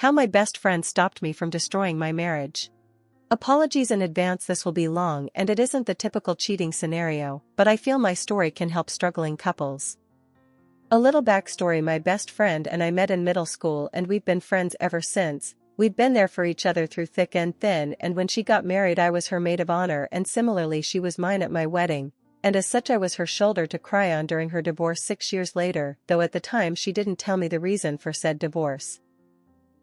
How my best friend stopped me from destroying my marriage. Apologies in advance, this will be long and it isn't the typical cheating scenario, but I feel my story can help struggling couples. A little backstory: my best friend and I met in middle school and we've been friends ever since. We've been there for each other through thick and thin, and when she got married I was her maid of honor, and similarly she was mine at my wedding, and as such I was her shoulder to cry on during her divorce 6 years later, though at the time she didn't tell me the reason for said divorce.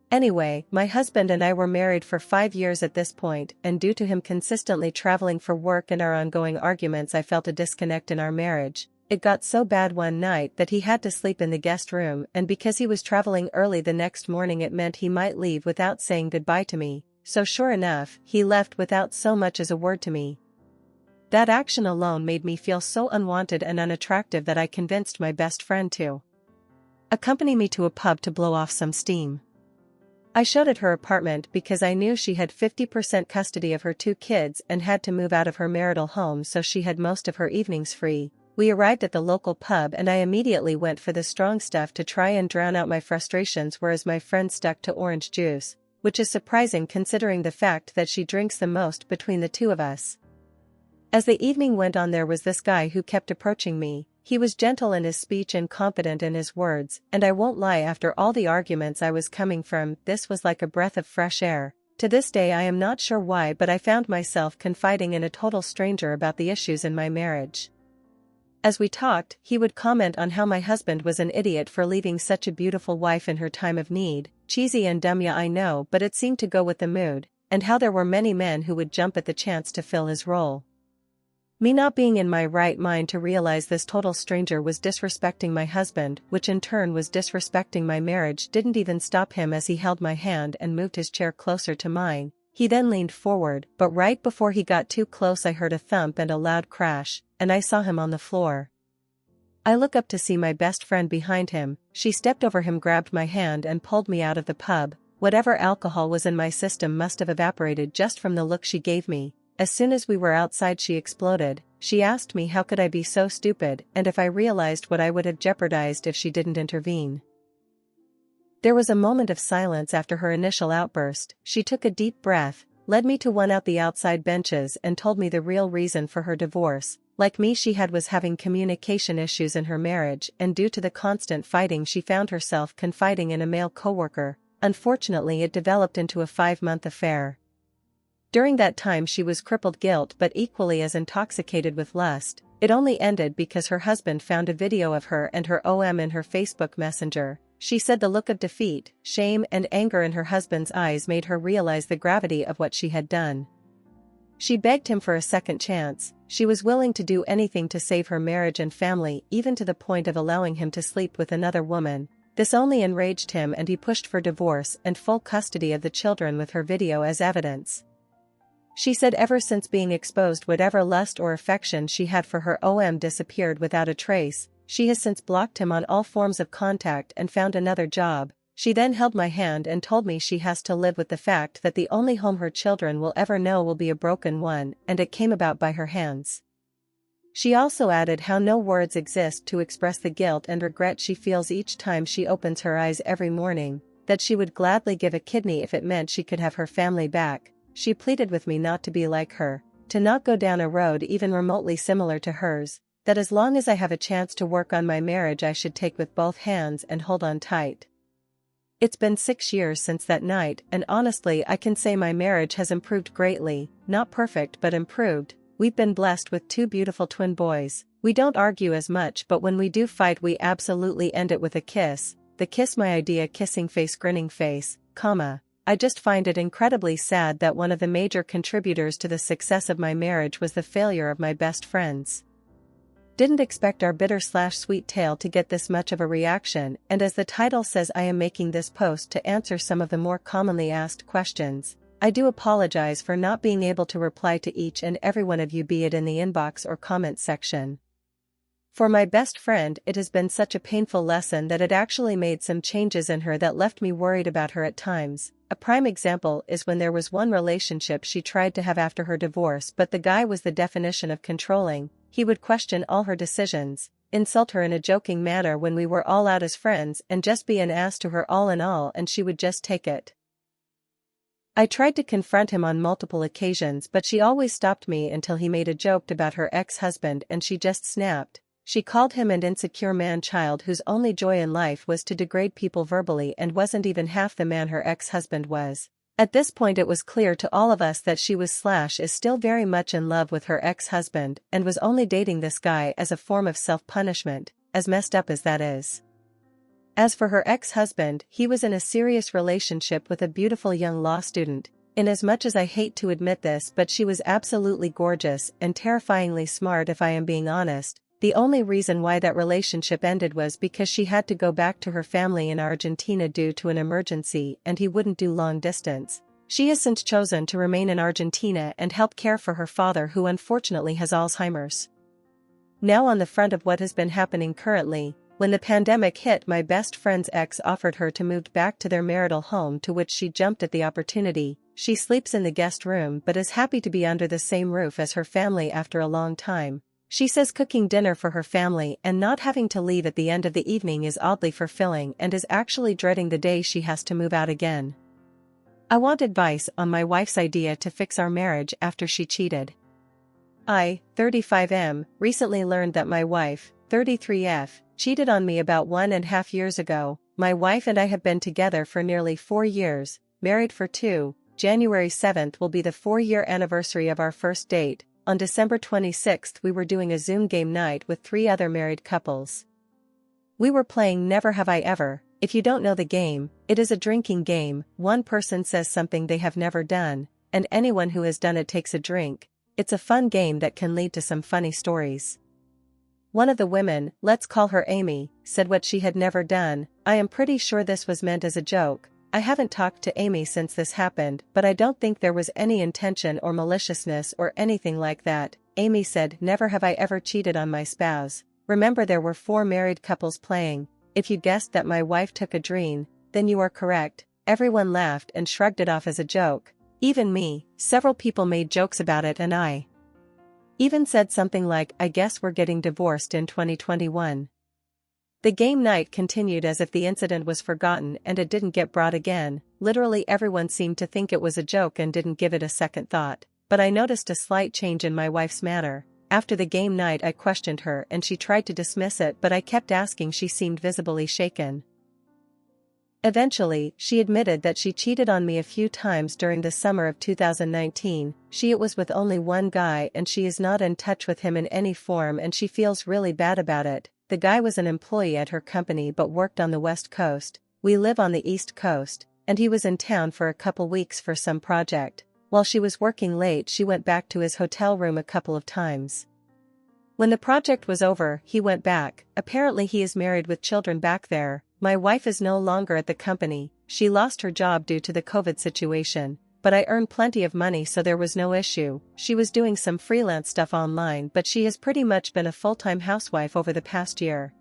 Anyway, my husband and I were married for 5 years at this point, and due to him consistently traveling for work and our ongoing arguments I felt a disconnect in our marriage. It got so bad one night that he had to sleep in the guest room, and because he was traveling early the next morning it meant he might leave without saying goodbye to me, so sure enough, he left without so much as a word to me. That action alone made me feel so unwanted and unattractive that I convinced my best friend to accompany me to a pub to blow off some steam. I showed at her apartment because I knew she had 50% custody of her 2 kids and had to move out of her marital home, so she had most of her evenings free. We arrived at the local pub and I immediately went for the strong stuff to try and drown out my frustrations, whereas my friend stuck to orange juice, which is surprising considering the fact that she drinks the most between the two of us. As the evening went on, there was this guy who kept approaching me. He was gentle in his speech and confident in his words, and I won't lie, after all the arguments I was coming from, this was like a breath of fresh air. To this day I am not sure why, but I found myself confiding in a total stranger about the issues in my marriage. As we talked, he would comment on how my husband was an idiot for leaving such a beautiful wife in her time of need. Cheesy and dumb, yeah, I know, but it seemed to go with the mood, and how there were many men who would jump at the chance to fill his role. Me not being in my right mind to realize this total stranger was disrespecting my husband, which in turn was disrespecting my marriage, didn't even stop him as he held my hand and moved his chair closer to mine. He then leaned forward, but right before he got too close I heard a thump and a loud crash, and I saw him on the floor. I look up to see my best friend behind him. She stepped over him, grabbed my hand and pulled me out of the pub. Whatever alcohol was in my system must have evaporated just from the look she gave me. As soon as we were outside she exploded. She asked me how could I be so stupid, and if I realized what I would have jeopardized if she didn't intervene. There was a moment of silence after her initial outburst. She took a deep breath, led me to one out the outside benches and told me the real reason for her divorce. Like me, she was having communication issues in her marriage, and due to the constant fighting she found herself confiding in a male coworker. Unfortunately, it developed into a 5-month affair. During that time she was crippled guilt but equally as intoxicated with lust. It only ended because her husband found a video of her and her OM in her Facebook Messenger. She said the look of defeat, shame and anger in her husband's eyes made her realize the gravity of what she had done. She begged him for a second chance. She was willing to do anything to save her marriage and family, even to the point of allowing him to sleep with another woman. This only enraged him and he pushed for divorce and full custody of the children with her video as evidence. She said ever since being exposed, whatever lust or affection she had for her OM disappeared without a trace. She has since blocked him on all forms of contact and found another job. She then held my hand and told me she has to live with the fact that the only home her children will ever know will be a broken one, and it came about by her hands. She also added how no words exist to express the guilt and regret she feels each time she opens her eyes every morning, that she would gladly give a kidney if it meant she could have her family back. She pleaded with me not to be like her, to not go down a road even remotely similar to hers, that as long as I have a chance to work on my marriage I should take with both hands and hold on tight. It's been 6 years since that night, and honestly I can say my marriage has improved greatly, not perfect but improved. We've been blessed with 2 beautiful twin boys. We don't argue as much, but when we do fight we absolutely end it with a kiss. The kiss my idea, kissing face, grinning face, comma. I just find it incredibly sad that one of the major contributors to the success of my marriage was the failure of my best friends. Didn't expect our bitter/sweet tale to get this much of a reaction, and as the title says, I am making this post to answer some of the more commonly asked questions. I do apologize for not being able to reply to each and every one of you, be it in the inbox or comment section. For my best friend, it has been such a painful lesson that it actually made some changes in her that left me worried about her at times. A prime example is when there was one relationship she tried to have after her divorce, but the guy was the definition of controlling. He would question all her decisions. insult her in a joking manner when we were all out as friends and just be an ass to her all in all, and she would just take it. I tried to confront him on multiple occasions, but she always stopped me until he made a joke about her ex-husband and she just snapped. She called him an insecure man-child whose only joy in life was to degrade people verbally and wasn't even half the man her ex-husband was. At this point it was clear to all of us that she is still very much in love with her ex-husband and was only dating this guy as a form of self-punishment, as messed up as that is. As for her ex-husband, he was in a serious relationship with a beautiful young law student. Inasmuch as I hate to admit this, but she was absolutely gorgeous and terrifyingly smart if I am being honest. The only reason why that relationship ended was because she had to go back to her family in Argentina due to an emergency and he wouldn't do long distance. She has since chosen to remain in Argentina and help care for her father, who unfortunately has Alzheimer's. Now on the front of what has been happening currently, when the pandemic hit, my best friend's ex offered her to move back to their marital home, to which she jumped at the opportunity. She sleeps in the guest room but is happy to be under the same roof as her family after a long time. She says cooking dinner for her family and not having to leave at the end of the evening is oddly fulfilling and is actually dreading the day she has to move out again. I want advice on my wife's idea to fix our marriage after she cheated. I, 35M, recently learned that my wife, 33F, cheated on me about 1.5 years ago. My wife and I have been together for nearly 4 years, married for 2. January 7th will be the 4-year anniversary of our first date. On December 26th we were doing a Zoom game night with 3 other married couples. We were playing Never Have I Ever. If you don't know the game, it is a drinking game. One person says something they have never done, and anyone who has done it takes a drink. It's a fun game that can lead to some funny stories. One of the women, let's call her Amy, said what she had never done. I am pretty sure this was meant as a joke. I haven't talked to Amy since this happened, but I don't think there was any intention or maliciousness or anything like that. Amy said, never have I ever cheated on my spouse. Remember, there were 4 married couples playing. If you guessed that my wife took a drink, then you are correct. Everyone laughed and shrugged it off as a joke. Even me. Several people made jokes about it, and I even said something like, I guess we're getting divorced in 2021. The game night continued as if the incident was forgotten and it didn't get brought again. Literally everyone seemed to think it was a joke and didn't give it a second thought. But I noticed a slight change in my wife's manner. After the game night I questioned her and she tried to dismiss it, but I kept asking. She seemed visibly shaken. Eventually, she admitted that she cheated on me a few times during the summer of 2019. It was with only one guy and she is not in touch with him in any form and she feels really bad about it. The guy was an employee at her company but worked on the West Coast. We live on the East Coast, and he was in town for a couple weeks for some project. While she was working late, she went back to his hotel room a couple of times. When the project was over, he went back. Apparently he is married with children back there. My wife is no longer at the company. She lost her job due to the COVID situation, but I earn plenty of money, so there was no issue. She was doing some freelance stuff online, but she has pretty much been a full-time housewife over the past year.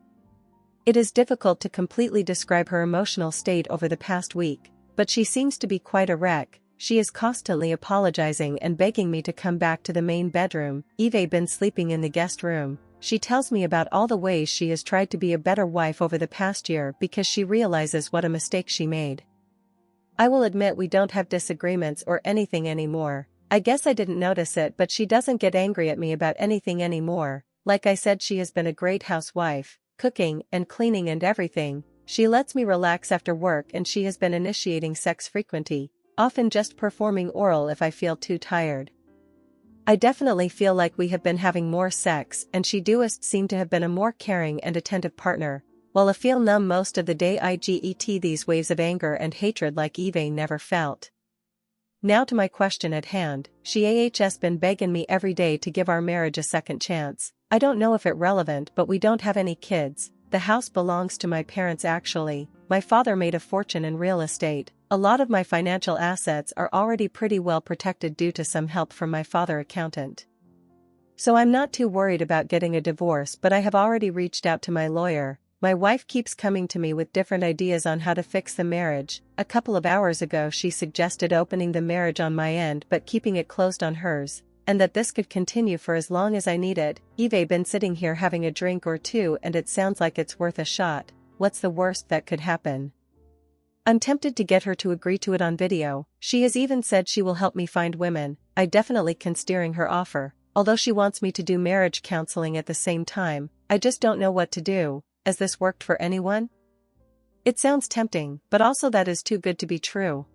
It is difficult to completely describe her emotional state over the past week, but she seems to be quite a wreck. She is constantly apologizing and begging me to come back to the main bedroom. Eve been sleeping in the guest room. She tells me about all the ways she has tried to be a better wife over the past year because she realizes what a mistake she made. I will admit we don't have disagreements or anything anymore. I guess I didn't notice it, but she doesn't get angry at me about anything anymore. Like I said, she has been a great housewife, cooking and cleaning and everything. She lets me relax after work and she has been initiating sex frequently, often just performing oral if I feel too tired. I definitely feel like we have been having more sex and she does seem to have been a more caring and attentive partner, while I feel numb most of the day. I get these waves of anger and hatred like Eve never felt. Now to my question at hand. She has been begging me every day to give our marriage a second chance. I don't know if it's relevant, but we don't have any kids. The house belongs to my parents actually. My father made a fortune in real estate. A lot of my financial assets are already pretty well protected due to some help from my father accountant. So I'm not too worried about getting a divorce, but I have already reached out to my lawyer. My wife keeps coming to me with different ideas on how to fix the marriage. A couple of hours ago she suggested opening the marriage on my end but keeping it closed on hers. and that this could continue for as long as I needed. Eve been sitting here having a drink or two and it sounds like it's worth a shot. What's the worst that could happen? I'm tempted to get her to agree to it on video. She has even said she will help me find women. I definitely can steering her offer, although she wants me to do marriage counseling at the same time. I just don't know what to do. Has this worked for anyone? It sounds tempting, but also that is too good to be true.